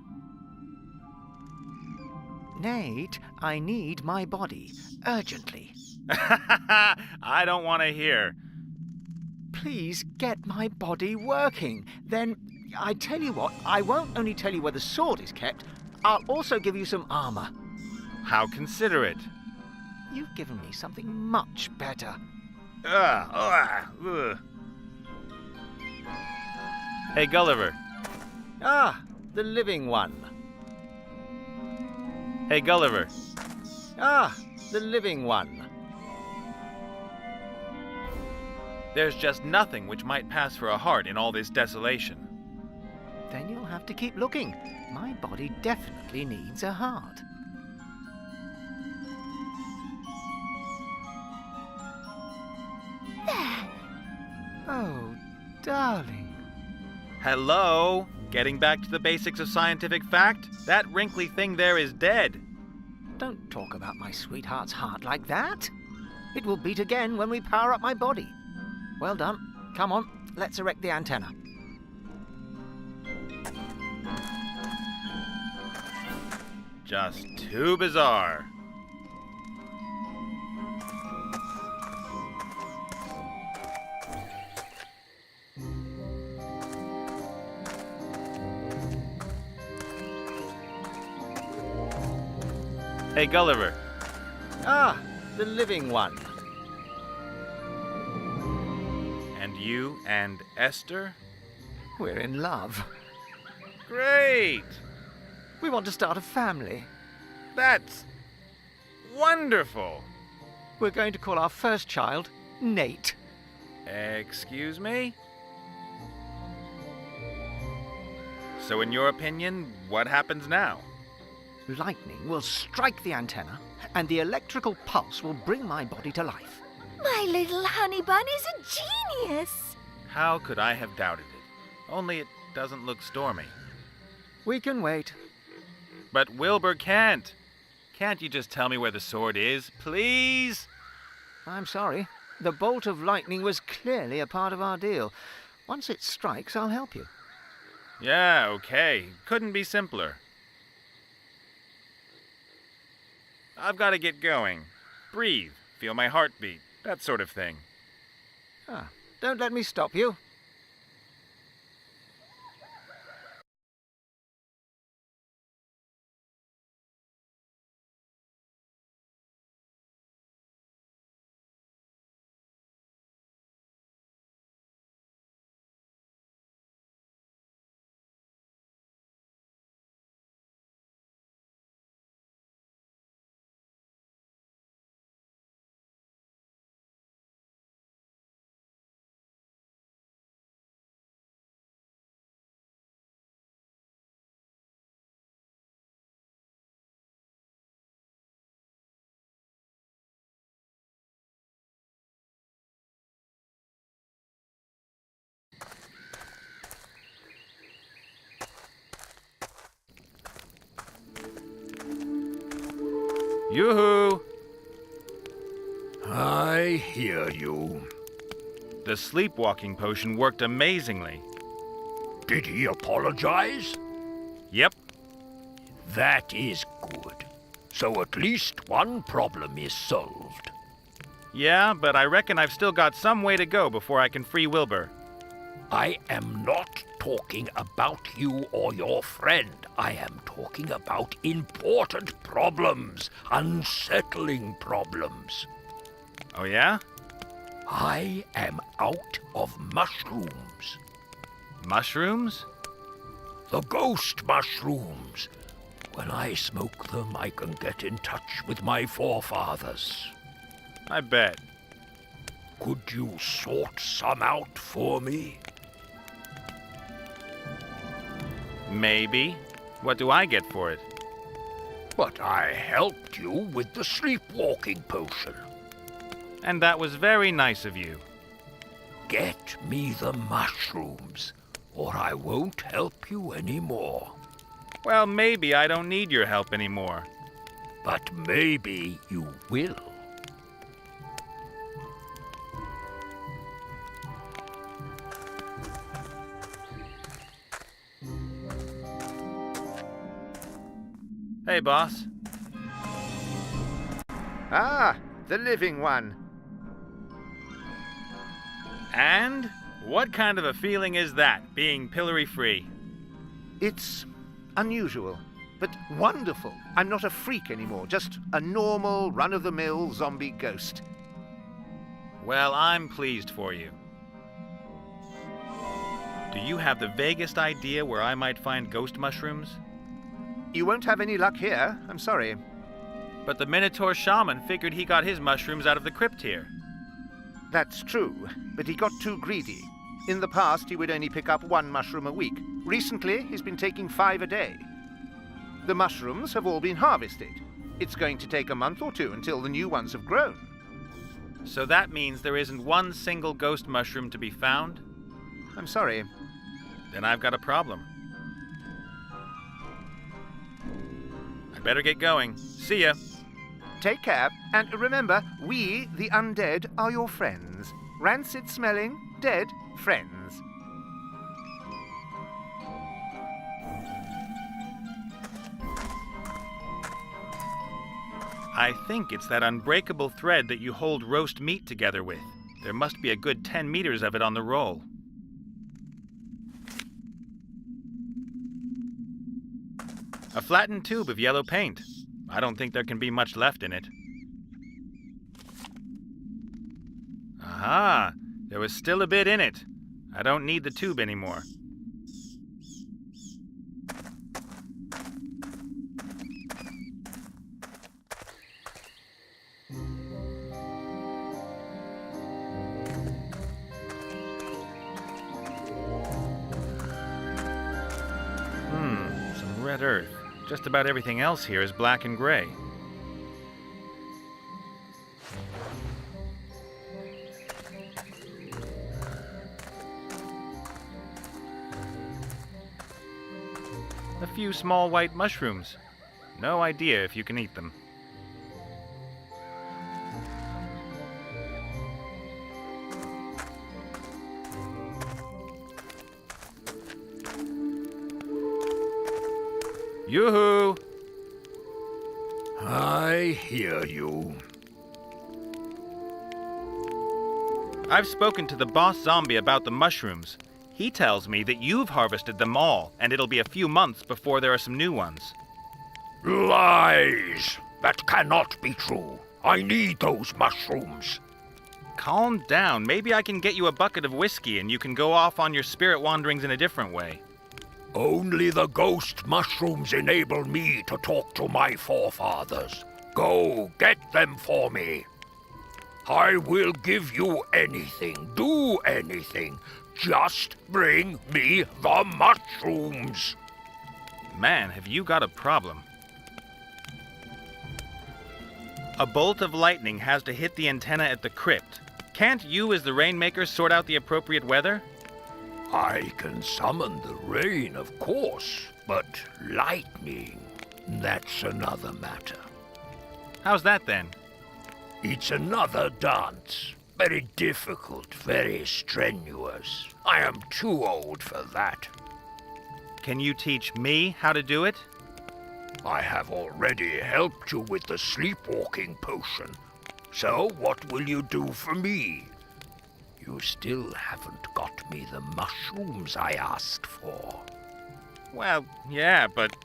Nate, I need my body. Urgently. I don't want to hear. Please get my body working. Then, I tell you what, I won't only tell you where the sword is kept, I'll also give you some armor. How considerate. You've given me something much better. Ugh. Hey, Gulliver. Ah, the living one. Hey, Gulliver. Ah, the living one. There's just nothing which might pass for a heart in all this desolation. Then you'll have to keep looking. My body definitely needs a heart. Hello? Getting back to the basics of scientific fact, that wrinkly thing there is dead. Don't talk about my sweetheart's heart like that. It will beat again when we power up my body. Well done. Come on, let's erect the antenna. Just too bizarre. Hey, Gulliver. Ah, the living one. And you and Esther? We're in love. Great! We want to start a family. That's wonderful. We're going to call our first child Nate. Excuse me? So in your opinion, what happens now? Lightning will strike the antenna, and the electrical pulse will bring my body to life. My little honey bun is a genius. How could I have doubted it? Only it doesn't look stormy. We can wait. But Wilbur can't. Can't you just tell me where the sword is, please? I'm sorry. The bolt of lightning was clearly a part of our deal. Once it strikes, I'll help you. Yeah, okay. Couldn't be simpler. I've got to get going. Breathe. Feel my heartbeat. That sort of thing. Ah, don't let me stop you. Yoo-hoo! I hear you. The sleepwalking potion worked amazingly. Did he apologize? Yep. That is good. So at least one problem is solved. Yeah, but I reckon I've still got some way to go before I can free Wilbur. I am not talking about you or your friend. I am talking about important problems, unsettling problems. Oh, yeah? I am out of mushrooms. Mushrooms? The ghost mushrooms. When I smoke them, I can get in touch with my forefathers. I bet. Could you sort some out for me? Maybe. What do I get for it? But I helped you with the sleepwalking potion. And that was very nice of you. Get me the mushrooms, or I won't help you anymore. Well, maybe I don't need your help anymore. But maybe you will. Hey, boss. Ah, the living one. And? What kind of a feeling is that, being pillory-free? It's unusual, but wonderful. I'm not a freak anymore, just a normal, run-of-the-mill zombie ghost. Well, I'm pleased for you. Do you have the vaguest idea where I might find ghost mushrooms? You won't have any luck here, I'm sorry. But the Minotaur shaman figured he got his mushrooms out of the crypt here. That's true, but he got too greedy. In the past, he would only pick up 1 mushroom a week. Recently, he's been taking 5 a day. The mushrooms have all been harvested. It's going to take a month or 2 until the new ones have grown. So that means there isn't one single ghost mushroom to be found? I'm sorry. Then I've got a problem. I better get going. See ya. Take care, and remember, we, the undead, are your friends. Rancid-smelling, dead friends. I think it's that unbreakable thread that you hold roast meat together with. There must be a good 10 meters of it on the roll. A flattened tube of yellow paint. I don't think there can be much left in it. Aha! There was still a bit in it. I don't need the tube anymore. Some red earth. Just about everything else here is black and gray. A few small white mushrooms. No idea if you can eat them. Yoo-hoo! I hear you. I've spoken to the boss zombie about the mushrooms. He tells me that you've harvested them all, and it'll be a few months before there are some new ones. Lies! That cannot be true. I need those mushrooms. Calm down. Maybe I can get you a bucket of whiskey and you can go off on your spirit wanderings in a different way. Only the ghost mushrooms enable me to talk to my forefathers. Go, get them for me. I will give you anything, do anything. Just bring me the mushrooms. Man, have you got a problem. A bolt of lightning has to hit the antenna at the crypt. Can't you, as the rainmaker, sort out the appropriate weather? I can summon the rain, of course, but lightning, that's another matter. How's that then? It's another dance. Very difficult, very strenuous. I am too old for that. Can you teach me how to do it? I have already helped you with the sleepwalking potion. So what will you do for me? You still haven't got me the mushrooms I asked for. Well, yeah, but...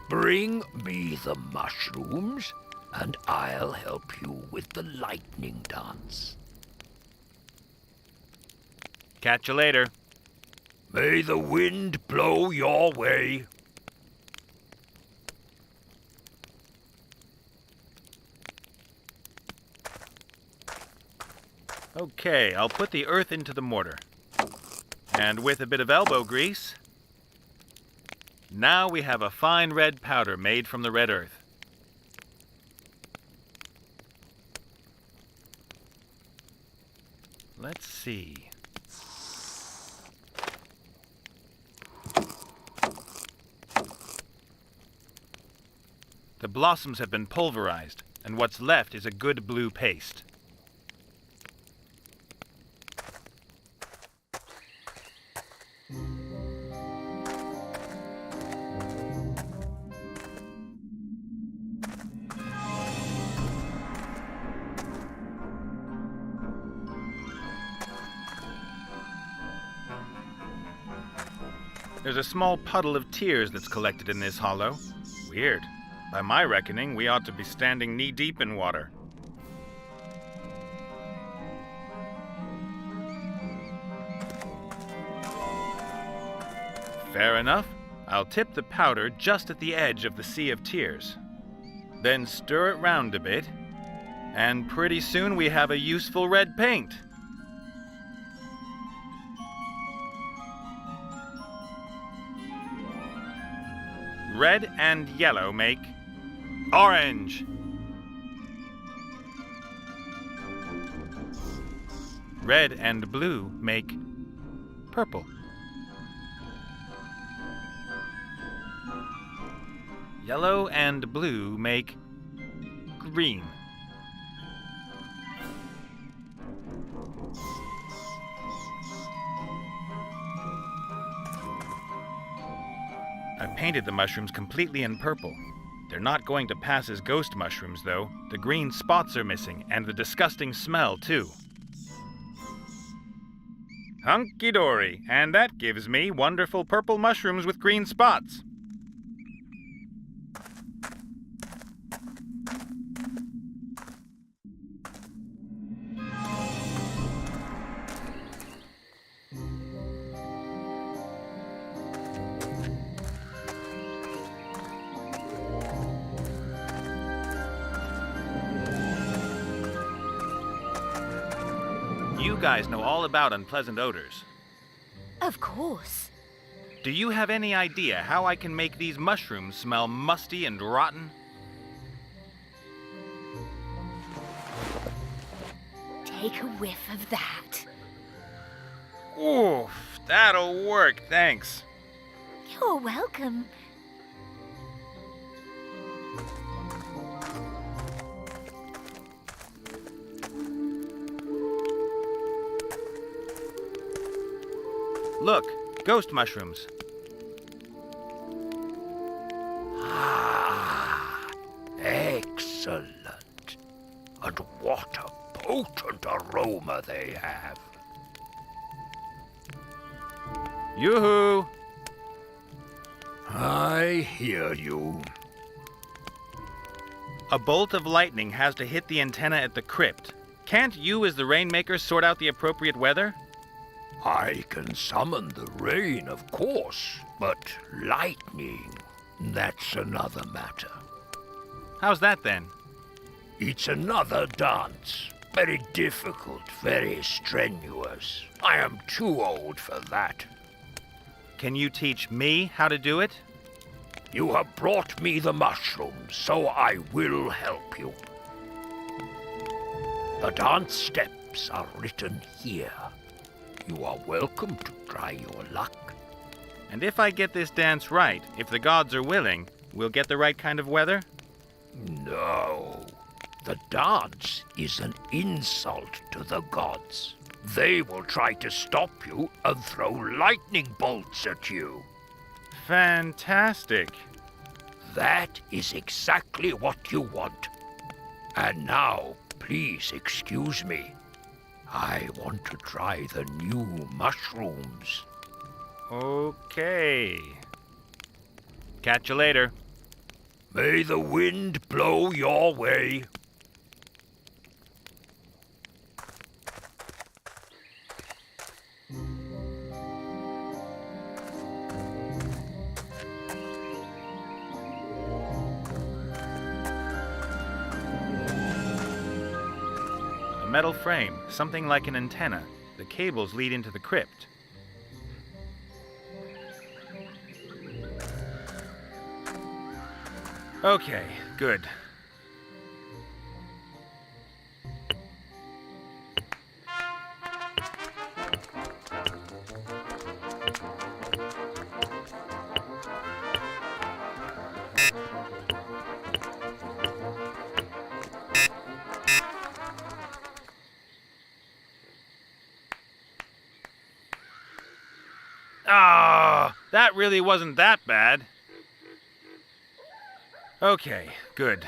Bring me the mushrooms, and I'll help you with the lightning dance. Catch you later. May the wind blow your way. Okay, I'll put the earth into the mortar. And with a bit of elbow grease, now we have a fine red powder made from the red earth. Let's see. The blossoms have been pulverized, and what's left is a good blue paste. There's a small puddle of tears that's collected in this hollow. Weird. By my reckoning, we ought to be standing knee-deep in water. Fair enough. I'll tip the powder just at the edge of the sea of tears. Then stir it round a bit, and pretty soon we have a useful red paint. Red and yellow make orange. Red and blue make purple. Yellow and blue make green. I painted the mushrooms completely in purple. They're not going to pass as ghost mushrooms, though. The green spots are missing, and the disgusting smell, too. Hunky-dory, and that gives me wonderful purple mushrooms with green spots. You guys know all about unpleasant odors. Of course. Do you have any idea how I can make these mushrooms smell musty and rotten? Take a whiff of that. Oof, that'll work, thanks. You're welcome. Look, ghost mushrooms. Ah, excellent. And what a potent aroma they have. Yoo-hoo! I hear you. A bolt of lightning has to hit the antenna at the crypt. Can't you, as the rainmaker, sort out the appropriate weather? I can summon the rain, of course, but lightning, that's another matter. How's that, then? It's another dance. Very difficult, very strenuous. I am too old for that. Can you teach me how to do it? You have brought me the mushrooms, so I will help you. The dance steps are written here. You are welcome to try your luck. And if I get this dance right, if the gods are willing, we'll get the right kind of weather? No. The dance is an insult to the gods. They will try to stop you and throw lightning bolts at you. Fantastic. That is exactly what you want. And now, please excuse me. I want to try the new mushrooms. Okay. Catch you later. May the wind blow your way. A metal frame, something like an antenna. The cables lead into the crypt. Okay, good. Ah, that really wasn't that bad. Okay, good.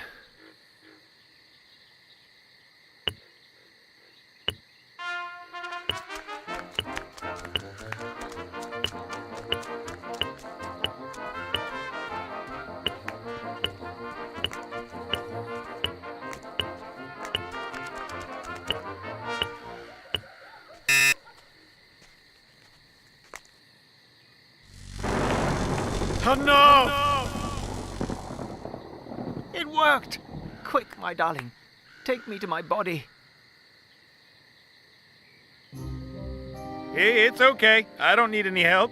Oh no! It worked! Quick, my darling. Take me to my body. It's okay. I don't need any help.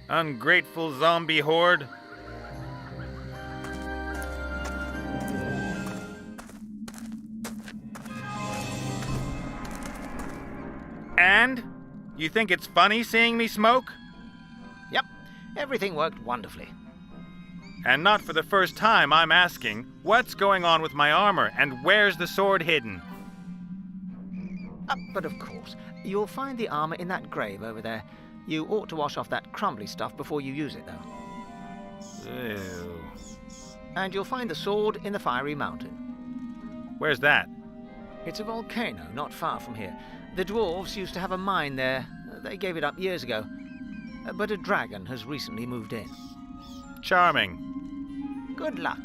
Ungrateful zombie horde. And? You think it's funny seeing me smoke? Yep, everything worked wonderfully. And not for the first time I'm asking, what's going on with my armor and where's the sword hidden? But of course, you'll find the armor in that grave over there. You ought to wash off that crumbly stuff before you use it, though. Ew. And you'll find the sword in the fiery mountain. Where's that? It's a volcano not far from here. The dwarves used to have a mine there. They gave it up years ago. But a dragon has recently moved in. Charming. Good luck.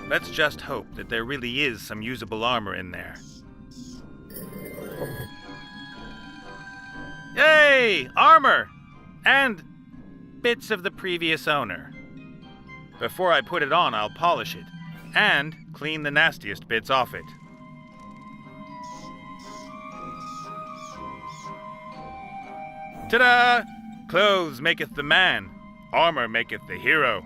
Let's just hope that there really is some usable armor in there. Yay! Armor! And bits of the previous owner. Before I put it on, I'll polish it and clean the nastiest bits off it. Ta-da! Clothes maketh the man, armor maketh the hero.